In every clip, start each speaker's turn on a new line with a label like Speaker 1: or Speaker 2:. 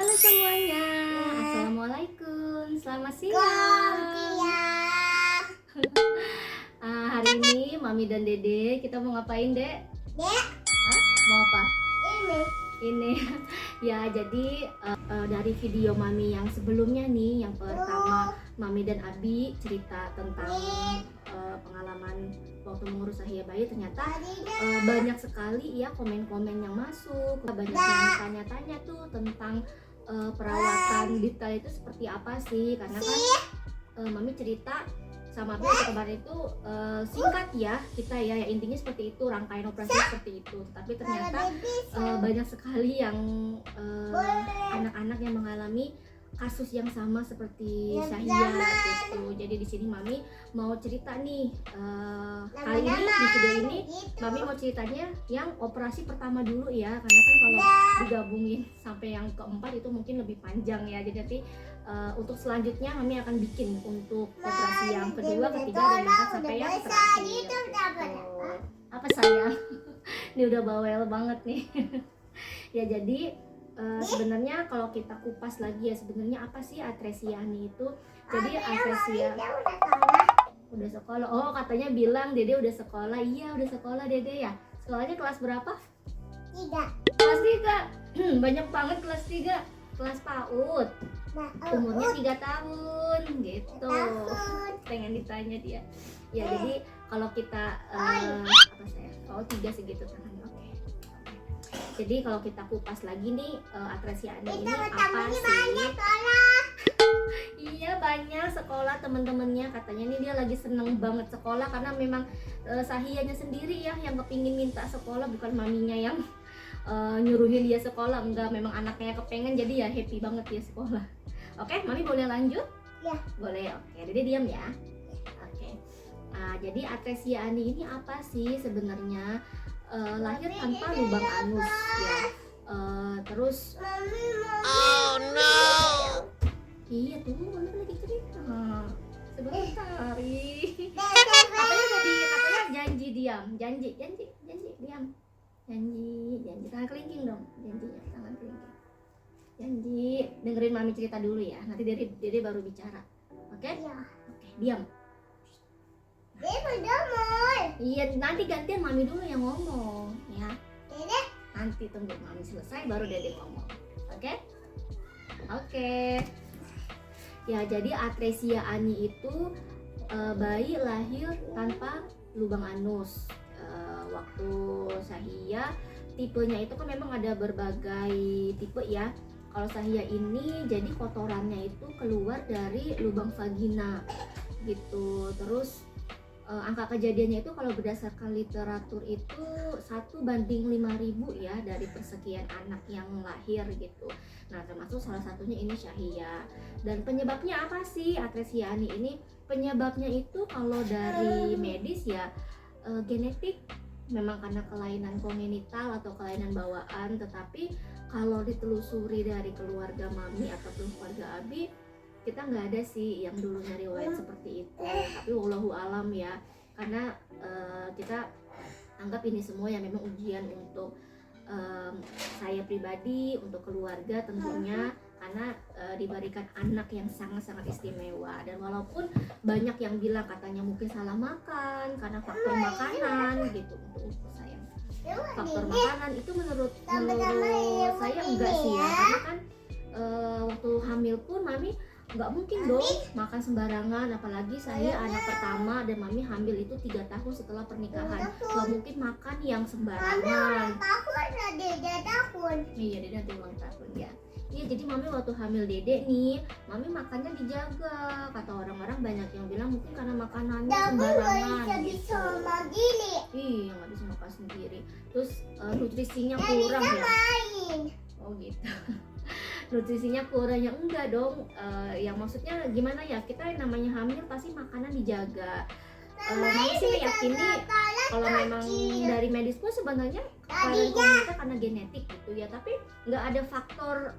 Speaker 1: Halo semuanya, Assalamualaikum, selamat siang. Hari ini Mami dan Dede kita mau ngapain, Dek?
Speaker 2: Dek,
Speaker 1: Hah? Mau apa?
Speaker 2: ini
Speaker 1: Ini ya, jadi dari video Mami yang sebelumnya nih, yang pertama Mami dan Abi cerita tentang pengalaman waktu mengurus Sahia bayi, ternyata banyak sekali ya komen-komen yang masuk, banyak yang tanya-tanya tuh tentang perawatan detail itu seperti apa sih, karena kan Mami cerita sama Abi waktu kemarin itu singkat ya kita ya, intinya seperti itu, rangkaian operasi seperti itu, tapi ternyata banyak sekali yang anak-anak yang mengalami kasus yang sama seperti Sahia gitu. Jadi di sini Mami mau cerita nih, kali ini di video ini Mami mau ceritanya yang operasi pertama dulu ya, karena kan kalau digabungin sampai yang keempat itu mungkin lebih panjang ya. Jadi nanti untuk selanjutnya Mami akan bikin untuk operasi yang kedua, ketiga, dan yang sampai yang terakhir gitu. Apa sayang? Ini udah bawel banget nih. Ya jadi sebenarnya kalau kita kupas lagi ya, sebenarnya apa sih atresia ani itu? Jadi atresia udah sekolah. Oh, katanya bilang Dede udah sekolah. Iya, udah sekolah Dede ya. Sekolahnya kelas berapa?
Speaker 2: 3.
Speaker 1: Kelas 3. Banyak banget kelas 3. Kelas PAUD. Umurnya 3 tahun gitu. Pengen ditanya dia. Ya, jadi kalau kita apa saya? Oh, 3 segitu tangannya. Oke. Jadi kalau kita kupas lagi nih, atresia ani ini apa sih? Iya, banyak sekolah teman-temannya katanya nih dia lagi seneng banget sekolah, karena memang Sahianya sendiri ya yang kepingin minta sekolah, bukan maminya yang nyuruhin dia sekolah. Enggak, memang anaknya kepengen, jadi ya happy banget dia sekolah. Oke, Mami boleh lanjut?
Speaker 2: Ya.
Speaker 1: Boleh, oke. Dede diam ya. Oke. Jadi atresia ani ini apa sih sebenarnya? Lahir tanpa lubang anus ya. Terus
Speaker 2: Oh no.
Speaker 1: iya, tunggu, Mami lagi cerita. Sebentar. Katanya janji diam. Janji diam. Janji tangan kelingking dong. Janjinya tangan kelingking. Janji dengerin Mami cerita dulu ya. Nanti Dede baru bicara. Oke?
Speaker 2: Ya.
Speaker 1: Oke, diam. Iya, nanti gantian Mami dulu yang ngomong ya. Nanti tunggu Mami selesai baru Dede ngomong. Oke? Oke. Ya, jadi atresia ani itu bayi lahir tanpa lubang anus. Waktu Sahia tipenya itu kan memang ada berbagai tipe ya. Kalau Sahia ini jadi kotorannya itu keluar dari lubang vagina gitu. Terus angka kejadiannya itu kalau berdasarkan literatur itu 1:5.000 ya dari persekian anak yang lahir gitu. Nah, termasuk salah satunya ini Sahia. Dan penyebabnya apa sih atresia ani ini? Penyebabnya itu kalau dari medis ya genetik, memang karena kelainan kongenital atau kelainan bawaan. Tetapi kalau ditelusuri dari keluarga Mami ataupun keluarga Abi, kita nggak ada sih yang dulunya riwayat seperti itu. Tapi wallahu alam ya, karena kita anggap ini semua yang memang ujian untuk saya pribadi, untuk keluarga tentunya, karena diberikan anak yang sangat-sangat istimewa. Dan walaupun banyak yang bilang katanya mungkin salah makan karena faktor makanan gitu, untuk saya faktor makanan itu menurut saya enggak sih ya, karena kan waktu hamil pun Mami nggak mungkin dong makan sembarangan, apalagi saya anak pertama dan Mami hamil itu 3 tahun setelah pernikahan, nggak mungkin makan yang sembarangan. Iya, Dede nanti ulang tahun ya. Iya, jadi Mami waktu hamil Dede nih, Mami makannya dijaga. Kata orang-orang banyak yang bilang mungkin karena makanannya sembarangan gitu. Iya, nggak bisa makan sendiri. Terus nutrisinya kurang ya. Oh gitu. Nutrisinya kurang ya, enggak dong. Yang maksudnya gimana ya, kita namanya hamil pasti makanan dijaga. Mami sih meyakini kalau memang dari medis pun sebenarnya kelainan kongenital karena genetik gitu ya, tapi nggak ada faktor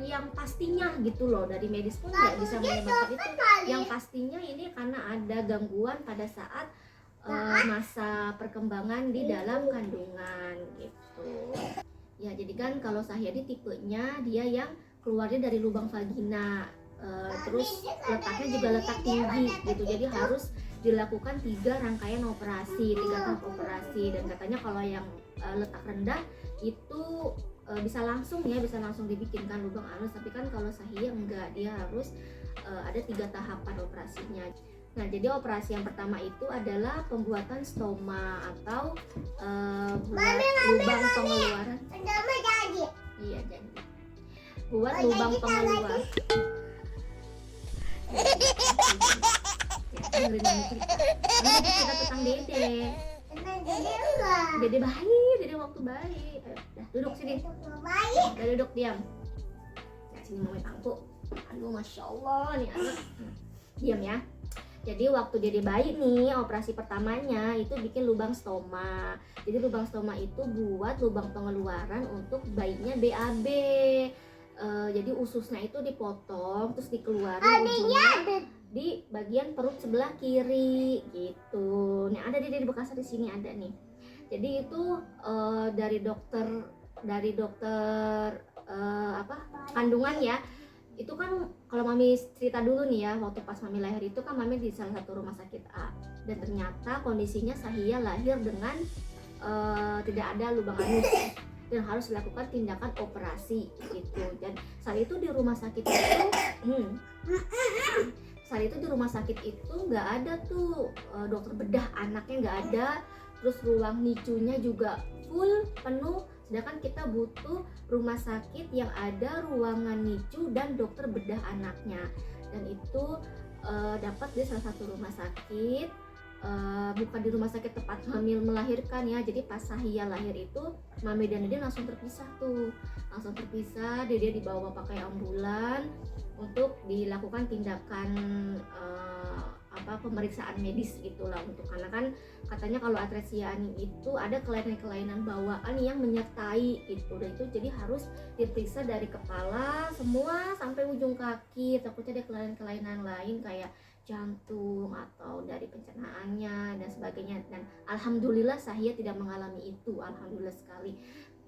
Speaker 1: yang pastinya gitu loh. Dari medis pun nggak bisa menyebabkan itu. Yang pastinya ini karena ada gangguan pada saat masa perkembangan di dalam kandungan gitu. Ya, jadi kan kalau Sahia tipenya dia yang keluarnya dari lubang vagina. Terus letaknya juga letak tinggi gitu, jadi harus dilakukan 3 rangkaian operasi, 3 tahap operasi. Dan katanya kalau yang letak rendah itu bisa langsung dibikinkan lubang anus, tapi kan kalau Sahia enggak, dia harus ada 3 tahapan operasinya. Nah, jadi operasi yang pertama itu adalah pembuatan stoma atau buat lubang pengeluaran. Iya, jadi buat lubang pengeluaran. Ya, dengerin mami cerita. Mami cerita tentang Dede. Dede bayi, Dede waktu bayi. Ayo, dah duduk sini. Udah duduk, diam. Nah, sini mami pangku. Aduh, masya Allah nih anak. Diam ya. Jadi waktu Dede bayi nih, operasi pertamanya itu bikin lubang stoma. Jadi lubang stoma itu buat lubang pengeluaran untuk bayinya BAB. Jadi ususnya itu dipotong terus dikeluarin ujungnya di bagian perut sebelah kiri gitu. Nih ada di bekasnya di sini ada nih. Jadi itu dari dokter kandungan ya. Itu kan kalau mami cerita dulu nih ya, waktu pas mami lahir itu kan mami di salah satu rumah sakit A, dan ternyata kondisinya Sahia lahir dengan tidak ada lubang anus dan harus dilakukan tindakan operasi gitu. Dan saat itu di rumah sakit itu nggak ada tuh dokter bedah anaknya, nggak ada, terus ruang NICU-nya juga full penuh, sedangkan kita butuh rumah sakit yang ada ruangan NICU dan dokter bedah anaknya. Dan itu dapat di salah satu rumah sakit, bukan di rumah sakit tempat hamil melahirkan ya. Jadi pas Sahia lahir itu mami dan Dede langsung terpisah. Dede dibawa pakai ambulan untuk dilakukan tindakan pemeriksaan medis gitulah, untuk karena kan katanya kalau atresia aning itu ada kelainan-kelainan bawaan yang menyertai gitu, dan itu jadi harus diperiksa dari kepala semua sampai ujung kaki, takutnya ada kelainan-kelainan lain kayak jantung atau dari pencernaannya dan sebagainya. Dan alhamdulillah Sahia tidak mengalami itu, alhamdulillah sekali.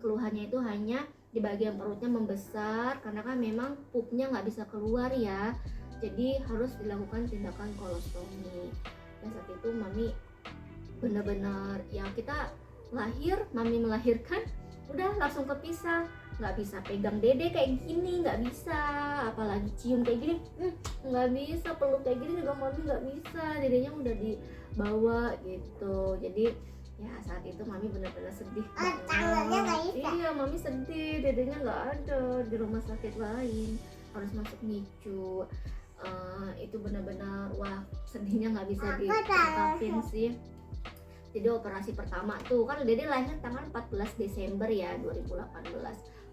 Speaker 1: Keluhannya itu hanya di bagian perutnya membesar karena kan memang pupnya nggak bisa keluar ya, jadi harus dilakukan tindakan kolostomi. Dan saat itu mami benar-benar ya, kita lahir, mami melahirkan udah langsung kepisah, nggak bisa pegang Dede kayak gini, nggak bisa, apalagi cium kayak gini nggak bisa, peluk kayak gini juga mami nggak bisa, Dedenya udah dibawa gitu. Jadi ya saat itu mami benar-benar sedih banget. Iya, mami sedih, Dedenya nggak ada di rumah sakit lain, harus masuk NICU. Itu benar-benar wah, sedihnya nggak bisa diungkapin sih. Jadi operasi pertama tuh kan Dede lahir tanggal 14 Desember ya 2018.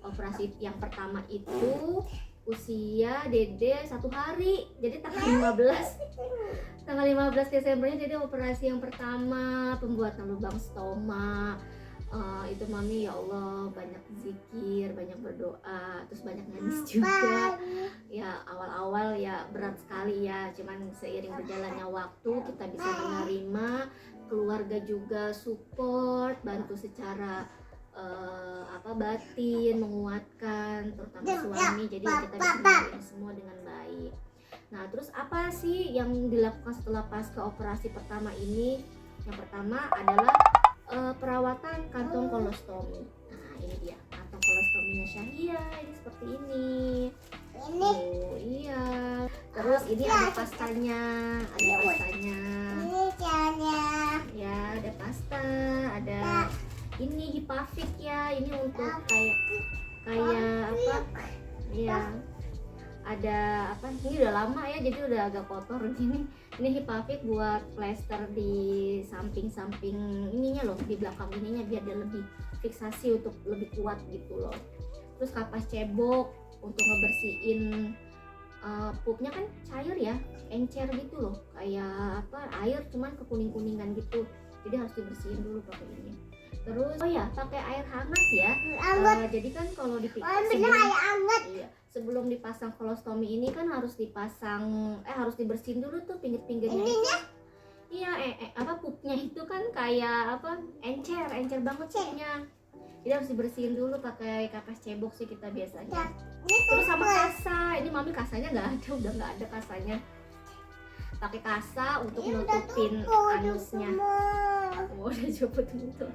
Speaker 1: Operasi yang pertama itu usia Dede 1 hari, jadi tanggal 15 Desembernya jadi operasi yang pertama, pembuatan lubang stoma. Itu mami ya Allah banyak zikir, banyak berdoa, terus banyak nangis juga ya. Awal-awal ya berat sekali ya, cuman seiring berjalannya waktu kita bisa menerima, keluarga juga support, bantu secara batin, menguatkan, terutama suami, jadi kita bisa melalui semua dengan baik. Nah, terus apa sih yang dilakukan setelah pasca operasi pertama ini? Yang pertama adalah perawatan kantong kolostomi. Nah, ini dia kantong kolostominya Syahia, ini seperti ini. Oh iya. Terus ini ada pastanya, ya, ada pasta, ada ini Hipavit ya, ini untuk kayak apa ya, ada apa, ini udah lama ya jadi udah agak kotor gini. Ini Hipavit buat plester di samping-samping ininya loh, di belakang ininya, biar dia lebih fiksasi untuk lebih kuat gitu loh. Terus kapas cebok untuk ngebersihin pupnya, kan cair ya, encer gitu loh, kayak air cuman kekuning-kuningan gitu, jadi harus dibersihin dulu pakai ini. Terus oh ya, pakai air hangat ya. Jadi kan kalau sebelum dipasang kolostomi ini kan harus harus dibersihin dulu tuh pinggir-pinggirnya itu. Iya, pupnya itu kan kayak encer banget pupnya. Jadi harus dibersihin dulu pakai kapas cebok sih kita biasanya. Terus sama kasa, ini mami kasanya nggak ada, udah nggak ada kasanya. Pakai kasa untuk nutupin anusnya. Oh, udah coba tuh.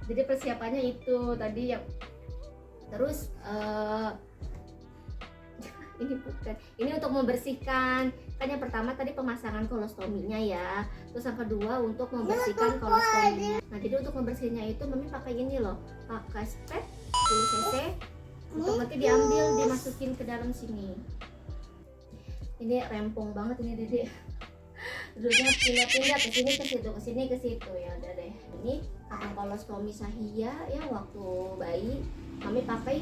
Speaker 1: Jadi persiapannya itu tadi ya. Terus ini untuk membersihkan. Kan yang pertama tadi pemasangan kolostominya ya. Terus yang kedua untuk membersihkan kolostominya. Nah, jadi untuk membersihkannya itu mami pakai ini loh, pakai spet 10 cc. Untuk nanti diambil, dimasukin ke dalam sini. Ini rempong banget ini Dede. Duduknya pindah-pindah ke sini ke situ, ke sini ke situ ya udah deh. Ini akan kolostomi Sahia ya waktu bayi. Kami pakai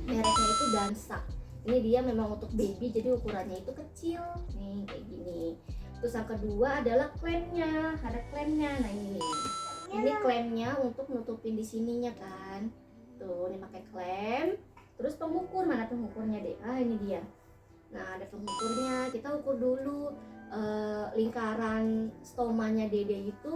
Speaker 1: mereknya itu Dansa. Ini dia memang untuk baby, jadi ukurannya itu kecil nih kayak gini. Terus yang kedua adalah klemnya, ada klemnya. Nah ini klemnya untuk nutupin di sininya kan. Tuh, ini pakai klem. Terus pengukur, mana pengukurnya deh? Ah, ini dia. Nah, ada pengukurnya. Kita ukur dulu lingkaran stomanya Dede itu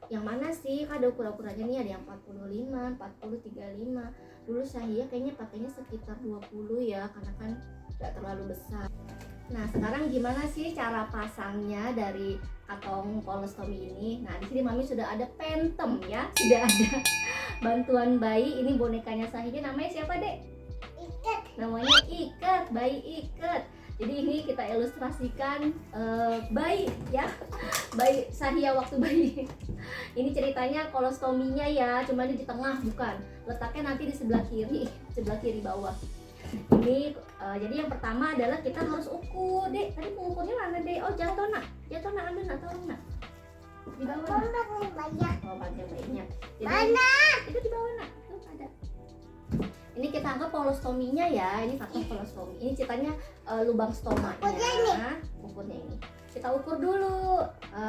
Speaker 1: yang mana sih? Kan ada ukurannya nih, ada yang 45, 40, 35. Dulu saya kayaknya pakainya sekitar 20 ya, karena kan gak terlalu besar. Nah, sekarang gimana sih cara pasangnya dari kantong kolostomi ini? Nah, di sini mami sudah ada Phantom ya, sudah ada bantuan bayi. Ini bonekanya Sahih, namanya siapa dek?
Speaker 2: Ikat.
Speaker 1: Namanya Ikat, bayi Ikat. Jadi ini kita ilustrasikan bayi ya, bayi Sahia waktu bayi. Ini ceritanya kolostominya ya, cuma di tengah bukan. Letaknya nanti di sebelah kiri bawah. Ini jadi yang pertama adalah kita harus ukur, dek. Tadi pengukurnya mana dek? Oh jatuh nak ambil nak, tolong nak. Di bawah. Oh bagian bayinya. Jadi,
Speaker 2: Mana?
Speaker 1: Itu di bawah nak, tuh ada. Ini kita anggap kolostominya ya, ini kantong kolostomi. Ini ceritanya lubang stomanya. Ukurnya ini. Kita ukur dulu.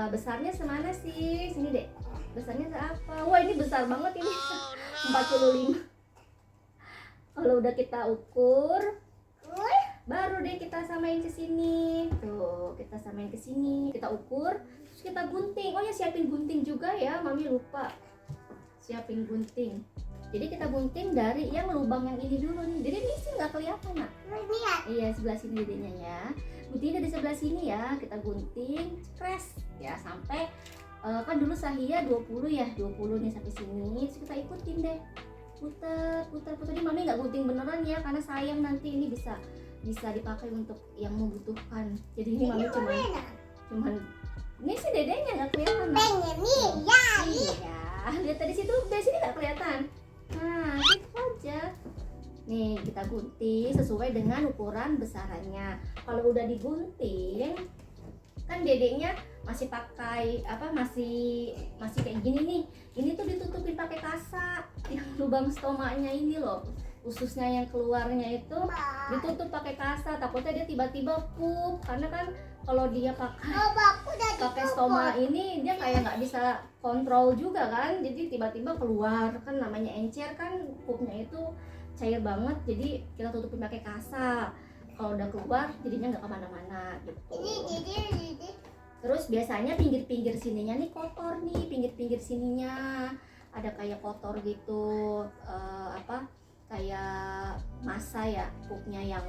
Speaker 1: Besarnya semana sih? Sini dek. Besarnya seapa? Wah ini besar banget ini. 45. Kalau udah kita ukur, baru deh kita samain ke sini. Tuh, kita samain ke sini. Kita ukur, terus kita gunting. Oh ya siapin gunting juga ya, mami lupa. Siapin gunting. Jadi kita gunting dari yang lubang yang ini dulu nih. Jadi ini sih nggak kelihatan nak. Iya sebelah sini dedenya ya. Guntingnya dari sebelah sini ya. Kita gunting, cekres ya sampai kan dulu Sahia 20 ya, 20 nih sampai sini. Terus kita ikutin deh. Putar. Ini mami nggak gunting beneran ya, karena sayang nanti ini bisa dipakai untuk yang membutuhkan. Jadi ini mami cuman ini sih dedenya nggak kelihatan. Iya. Lihat tadi situ, dari sini nggak kelihatan. Nah, gitu aja. Nih, kita gunting sesuai dengan ukuran besarannya. Kalau udah digunting, kan dedeknya masih pakai masih kayak gini nih. Ini tuh ditutupin pakai kasa. Yang lubang stomanya ini loh. Ususnya yang keluarnya itu ditutup pakai kasa. Takutnya dia tiba-tiba pup, karena kan kalau dia pakai stoma ini dia kayak nggak bisa kontrol juga kan, jadi tiba-tiba keluar kan, namanya encer kan, pupnya itu cair banget, jadi kita tutupin pakai kasa. Kalau udah keluar jadinya nggak kemana-mana gitu. Terus biasanya pinggir-pinggir sininya nih kotor nih, pinggir-pinggir sininya ada kayak kotor gitu, kayak massa ya, pupnya yang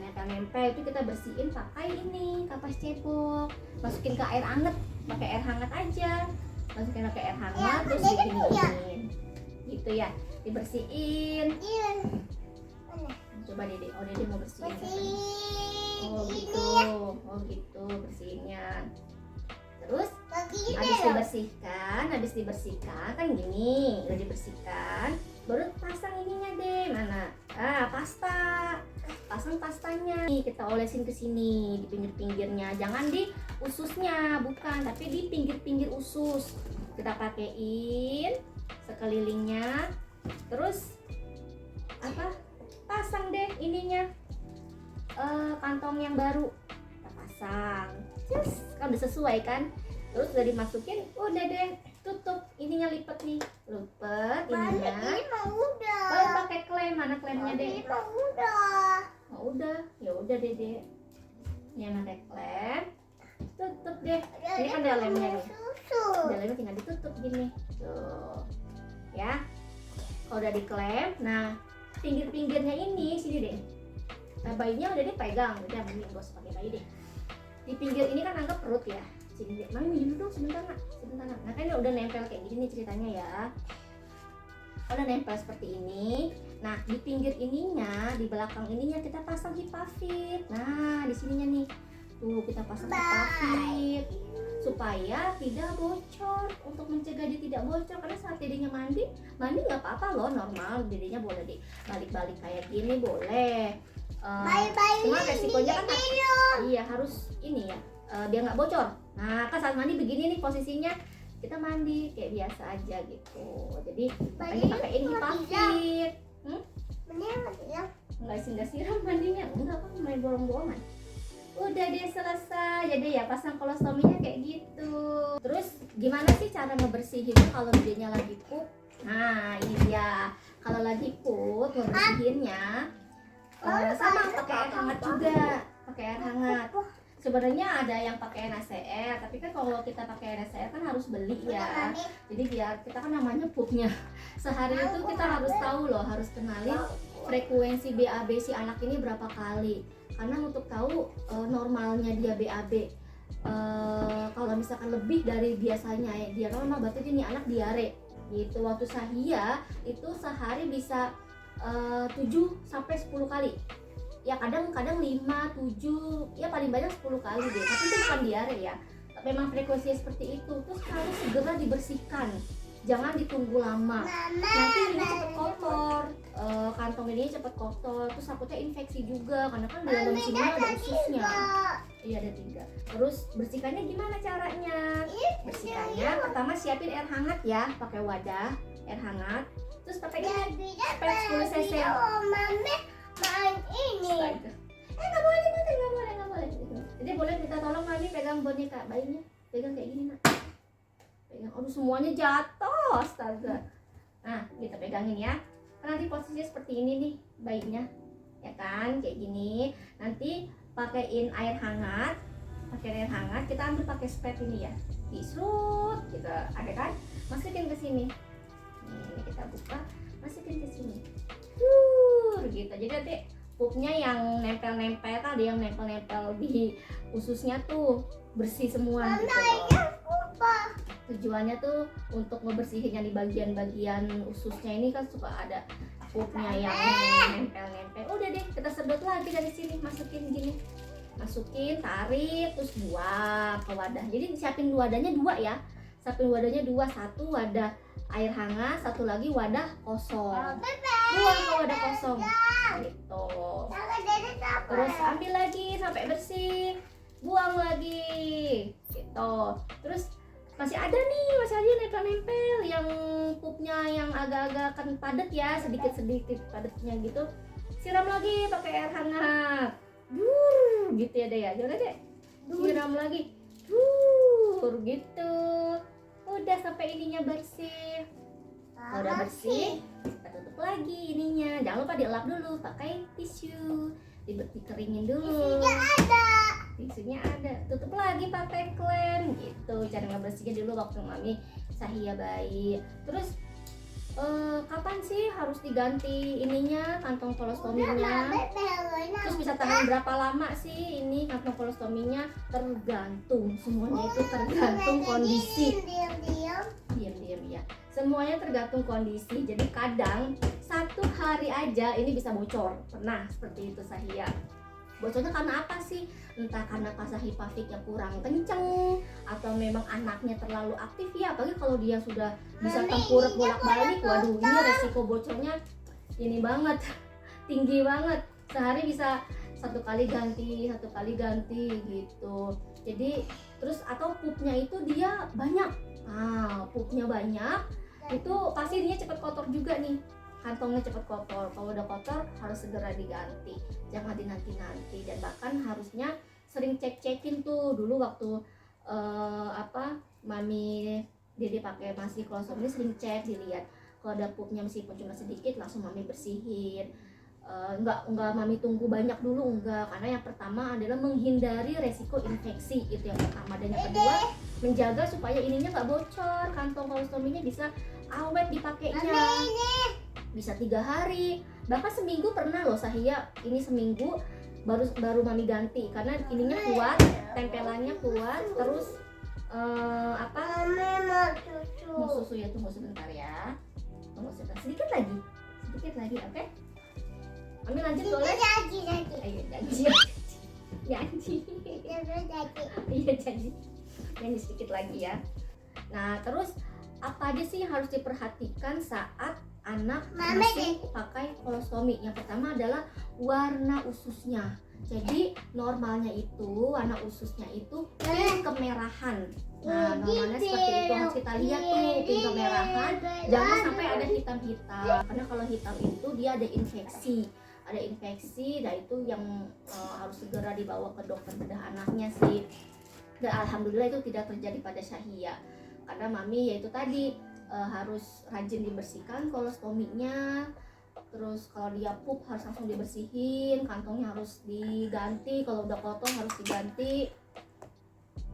Speaker 1: nempel-nempel, itu kita bersihin pakai ini kapas cebok. Masukin ke air hangat, pakai air hangat aja, masukin pakai air hangat terus diginiin gitu ya, dibersihin. Coba dede, dede mau bersihin. Oh gitu bersihinnya. Terus habis dibersihkan kan gini, udah dibersihkan, baru pasang ininya deh. Mana? Pasang pastanya. Nih kita olesin ke sini di pinggir-pinggirnya, jangan di ususnya, bukan, tapi di pinggir-pinggir usus. Kita pakein sekelilingnya. Terus pasang deh ininya, kantong yang baru kita pasang. Kan udah sesuai kan? Terus udah dimasukin, udah deh tutup ininya, lipet nih, ininya. Baru pakai klem, mana klemnya deh? Udah, ya udah dede. Ini pakai klem, tutup deh. Ini kan ada lemnya nih. Dalamnya tinggal ditutup gini. Tuh. ya. Kalau udah diklem, nah pinggir-pinggirnya ini sini deh. Nah, bayinya udah dipegang, udah mami gak usah pakai bayi deh. Di pinggir ini kan anggap perut ya. Sini deh, mami minum dong sebentar nak, sebentar nak. Nah kan ini udah nempel kayak gini nih ceritanya ya. Udah nempel seperti ini. Nah di pinggir ininya, di belakang ininya kita pasang hipafit. Nah di sininya nih, tuh kita pasang hipafit supaya tidak bocor, untuk mencegah dia tidak bocor. Karena saat dedenya mandi nggak apa-apa loh, normal, dedenya boleh dibalik-balik kayak gini boleh. Cuma resikonya kan iya harus ini ya, biar nggak bocor. Nah kan saat mandi begini nih posisinya, kita mandi kayak biasa aja gitu. Jadi makanya pakaiin hipafit. Nggak siram mandinya, enggak kan main bolong-bolongan. Udah deh selesai. Jadi ya pasang kolostominya kayak gitu. Terus gimana sih cara ngebersihinnya kalau dedenya lagi pup? Nah ini dia, kalau lagi pup ngebersihinnya sama pakai air hangat juga, pakai air hangat. Sebenarnya ada yang pakai NaCl, tapi kan kalau kita pakai NaCl kan harus beli ya. Jadi biar kita kan namanya pupnya sehari itu kita harus tahu loh, harus kenalin frekuensi BAB si anak ini berapa kali. Karena untuk tahu normalnya dia BAB, kalau misalkan lebih dari biasanya ya dia normal, berarti ini anak diare gitu. Waktu Sahia itu sehari bisa 7 sampai 10 kali. Ya kadang 5, 7, ya paling banyak 10 kali deh. Tapi itu bukan diare ya. Memang frekuensinya seperti itu. Terus harus segera dibersihkan. Jangan ditunggu lama. Nanti ini cepet kotor. Kantong ini cepet kotor. Terus takutnya infeksi juga karena kan di dalam sini ada ususnya. Iya ada 3. Terus bersihkannya gimana caranya? Bersihkannya pertama siapin air hangat ya, pakai wadah air hangat. Terus pakai ini spray 10 cc. Nggak boleh. Jadi boleh minta tolong mami pegang boneka bayinya, pegang kayak gini nak. Pegang, aduh semuanya jatuh, astaga. Nah kita pegangin ya. Nanti posisinya seperti ini nih bayinya, ya kan, kayak gini. Nanti pakaiin air hangat, kita ambil pakai spray ini ya, disut, kita ada kan, masukin ke sini. Ini kita buka, masukin ke sini. Gitu. Jadi nanti pupnya yang nempel-nempel kan, ada yang nempel-nempel di ususnya tuh bersih semua gitu loh. Tujuannya tuh untuk ngebersihin yang di bagian-bagian ususnya ini kan suka ada pupnya yang nempel-nempel. Udah deh, kita sedot lagi dari sini, masukin gini. Masukin, tarik, terus buang ke wadah. Jadi siapin wadahnya 2 ya. Siapin wadahnya 2, 1 wadah air hangat, 1 lagi wadah kosong. Buang ke wadah kosong. Gitu. Terus ambil lagi sampai bersih. Buang lagi. Gitu. Terus masih ada nempel-nempel yang pupnya yang agak-agak kan padat ya, sedikit-sedikit padatnya gitu. Siram lagi pakai air hangat. Gitu ya deh ya. Coba deh. Siram lagi. Gitu. Udah sampai ininya bersih. Kalau udah bersih, kita tutup lagi ininya. Jangan lupa dielap dulu pakai tisu. Dikeringin dulu. Tisunya ada. Tutup lagi pakai klem gitu. Cara ngebersihnya dulu waktu mami Sahia bayi. Terus kapan sih harus diganti ininya, kantong kolostominya? Terus bisa tahan berapa lama sih ini kantong kolostominya? Tergantung, semuanya itu tergantung kondisi. Diam ya. Semuanya tergantung kondisi. Jadi kadang 1 hari aja ini bisa bocor. Pernah seperti itu Sahia. Bocornya karena apa sih? Entah karena pasang hipafitnya kurang kenceng, atau memang anaknya terlalu aktif ya. Apalagi kalau dia sudah bisa tengkurap bolak-balik, waduh ini resiko bocornya ini banget, tinggi banget. Sehari bisa 1 kali ganti gitu. Jadi terus atau pupnya itu dia banyak. Pupnya banyak, itu pasti dia cepat kotor juga nih. Kantongnya cepat kotor. Kalau udah kotor harus segera diganti, jangan dinanti-nanti. Dan bahkan harusnya sering cek-cekin tuh dulu waktu mami Dede pakai masih kolostomi ini, sering cek, dilihat kalau ada pupnya meskipun cuma sedikit langsung mami bersihin. Enggak mami tunggu banyak dulu, enggak, karena yang pertama adalah menghindari resiko infeksi, itu yang pertama. Dan yang kedua menjaga supaya ininya nggak bocor, kantong kolostominya bisa awet dipakainya. Bisa 3 hari, bahkan seminggu pernah loh Sahia. Ini seminggu baru mami ganti karena ininya kuat, tempelannya kuat. Terus mau susu ya, tunggu sebentar ya, tunggu sebentar, sedikit lagi, oke? Mami lanjut boleh? Ayo janji. Iya janji sedikit lagi ya. Nah terus apa aja sih yang harus diperhatikan saat anak masih pakai kolostomi? Yang pertama adalah warna ususnya. Jadi normalnya itu warna ususnya itu pink kemerahan. Nah normalnya seperti itu, harus kita lihat tuh pink kemerahan. Jangan sampai ada hitam-hitam, karena kalau hitam itu dia ada infeksi, dan itu yang harus segera dibawa ke dokter bedah anaknya sih. Dan alhamdulillah itu tidak terjadi pada Syahia, karena mami yaitu tadi harus rajin dibersihkan kolostominya. Terus kalau dia pup harus langsung dibersihin, kantongnya harus diganti, kalau udah kotor harus diganti.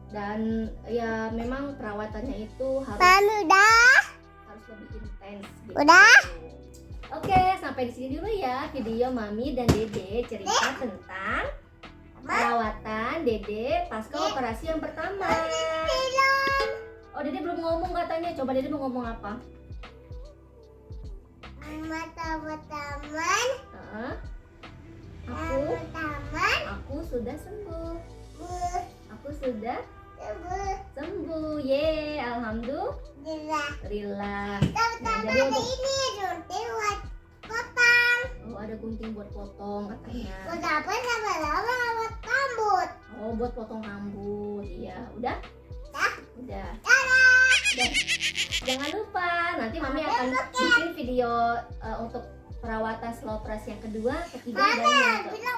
Speaker 1: Dan ya memang perawatannya itu harus lebih intens gitu. Oke, sampai di sini dulu ya video Mami dan Dede cerita tentang perawatan Dede pasca operasi yang pertama. Oh, Dede belum ngomong katanya. Coba Dede mau ngomong apa?
Speaker 2: Teman-teman,
Speaker 1: Aku sudah sembuh. Aku sudah sembuh. Ye, alhamdulillah. Nah, jadi untuk
Speaker 2: ini gunting buat potong.
Speaker 1: oh ada gunting buat potong katanya.
Speaker 2: Buat apa sama-sama buat rambut.
Speaker 1: Oh, buat potong rambut. Iya, udah. Udah. Jangan lupa nanti Mami akan bikin video untuk perawatan setelah operasi yang kedua, ketiga dan yang keempat.